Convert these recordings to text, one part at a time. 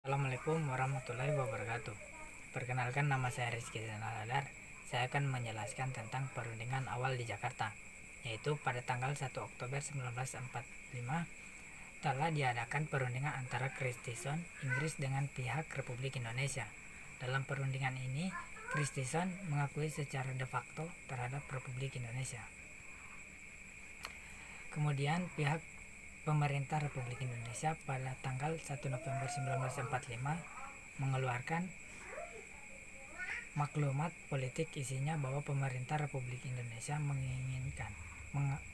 Assalamualaikum warahmatullahi wabarakatuh. Perkenalkan, nama saya Rizky Zainaladar. Saya akan menjelaskan tentang perundingan awal di Jakarta, yaitu pada tanggal 1 Oktober 1945 telah diadakan perundingan antara Christison, Inggris dengan pihak Republik Indonesia. Dalam perundingan ini, Christison mengakui secara de facto terhadap Republik Indonesia. Kemudian pihak pemerintah Republik Indonesia pada tanggal 1 November 1945 mengeluarkan maklumat politik, isinya bahwa pemerintah Republik Indonesia menginginkan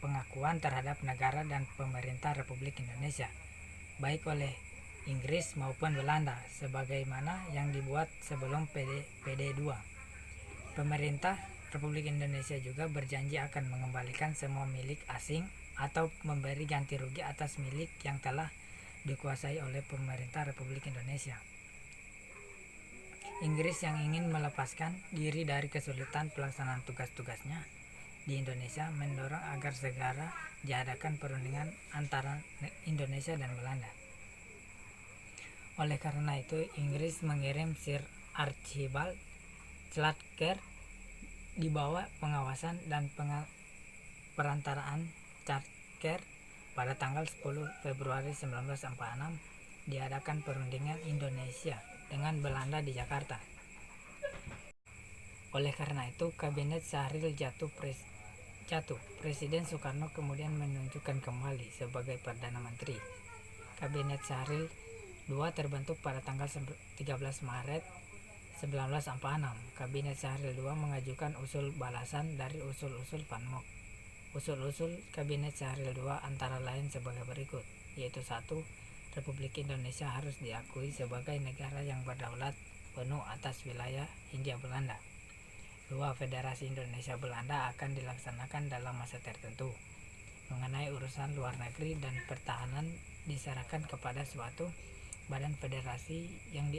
pengakuan terhadap negara dan pemerintah Republik Indonesia baik oleh Inggris maupun Belanda sebagaimana yang dibuat sebelum PD 2. Pemerintah Republik Indonesia juga berjanji akan mengembalikan semua milik asing atau memberi ganti rugi atas milik yang telah dikuasai oleh pemerintah Republik Indonesia. Inggris yang ingin melepaskan diri dari kesulitan pelaksanaan tugas-tugasnya di Indonesia mendorong agar segera diadakan perundingan antara Indonesia dan Belanda. Oleh karena itu, Inggris mengirim Sir Archibald Churchill di bawah pengawasan dan perantaraan Churchill pada tanggal 10 Februari 1946 diadakan perundingan Indonesia dengan Belanda di Jakarta. Oleh karena itu, Kabinet Syahrir jatuh. Presiden Soekarno kemudian menunjukkan kembali sebagai Perdana Menteri. Kabinet Syahrir II terbentuk pada tanggal 13 Maret 1946. Kabinet Syahrir II mengajukan usul balasan dari usul-usul Van Mock. Usul-usul Kabinet Syahrir II antara lain sebagai berikut, yaitu 1. Republik Indonesia harus diakui sebagai negara yang berdaulat penuh atas wilayah Hindia Belanda. 2. Federasi Indonesia Belanda akan dilaksanakan dalam masa tertentu. Mengenai urusan luar negeri dan pertahanan diserahkan kepada suatu badan federasi yang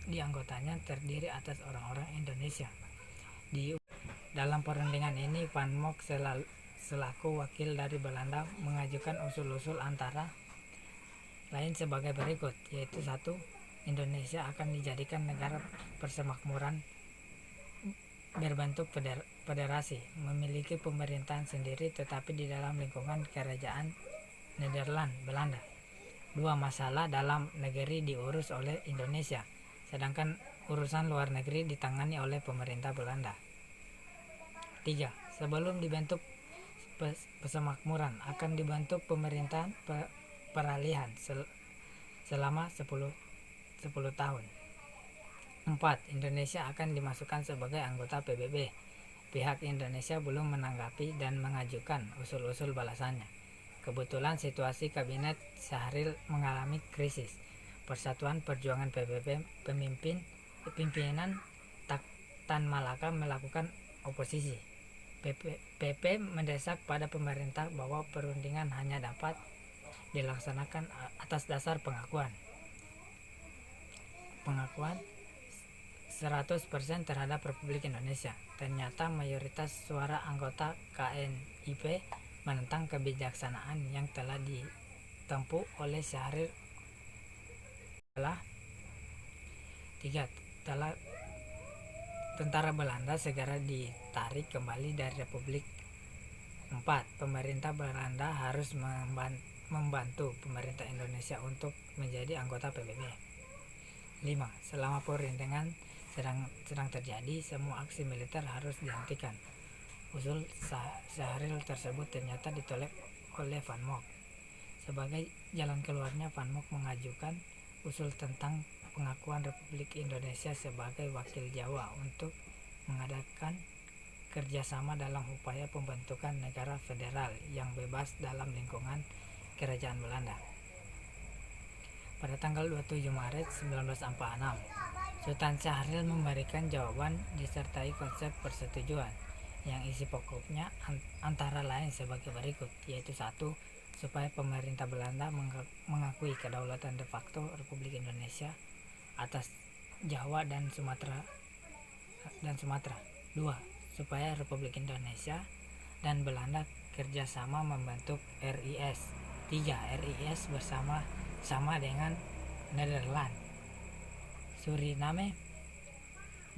dianggotanya terdiri atas orang-orang Indonesia. Dalam perundingan ini, Van Mock selaku wakil dari Belanda mengajukan usul-usul antara lain sebagai berikut, yaitu 1. Indonesia akan dijadikan negara persemakmuran berbentuk federasi, memiliki pemerintahan sendiri tetapi di dalam lingkungan kerajaan Nederland Belanda. 2. Masalah dalam negeri diurus oleh Indonesia, sedangkan urusan luar negeri ditangani oleh pemerintah Belanda. 3. Sebelum dibentuk persemakmuran akan dibentuk pemerintahan peralihan selama 10 tahun. 4. Indonesia akan dimasukkan sebagai anggota PBB. Pihak Indonesia belum menanggapi dan mengajukan usul-usul balasannya. Kebetulan situasi Kabinet Syahrir mengalami krisis. Persatuan Perjuangan PBB pimpinan Tan Malaka melakukan oposisi. PP mendesak pada pemerintah bahwa perundingan hanya dapat dilaksanakan atas dasar pengakuan 100% terhadap Republik Indonesia. Ternyata mayoritas suara anggota KNIP menentang kebijaksanaan yang telah ditempuh oleh Syahrir. 3. Tentara Belanda segera ditarik kembali dari Republik. 4. Pemerintah Belanda harus membantu pemerintah Indonesia untuk menjadi anggota PBB. 5. Selama perundingan sedang terjadi, semua aksi militer harus dihentikan. Usul Syahrir tersebut ternyata ditolak oleh Van Mock. Sebagai jalan keluarnya, Van Mock mengajukan usul tentang pengakuan Republik Indonesia sebagai wakil Jawa untuk mengadakan kerjasama dalam upaya pembentukan negara federal yang bebas dalam lingkungan kerajaan Belanda. Pada tanggal 27 Maret 1946, Sultan Syahrir memberikan jawaban disertai konsep persetujuan yang isi pokoknya antara lain sebagai berikut, yaitu 1. Supaya pemerintah Belanda mengakui kedaulatan de facto Republik Indonesia atas Jawa dan Sumatera. 2. Supaya Republik Indonesia dan Belanda kerjasama membentuk RIS. 3. RIS sama dengan Nederland, Suriname,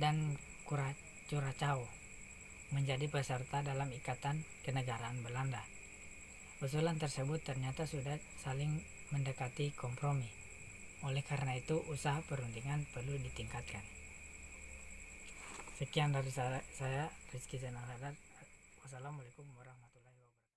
dan Curaçao menjadi peserta dalam Ikatan Kenegaraan Belanda. Usulan tersebut ternyata sudah saling mendekati kompromi. Oleh karena itu, usaha perundingan perlu ditingkatkan. Sekian dari saya Rizky Zainal Hadad. Wassalamualaikum warahmatullahi wabarakatuh.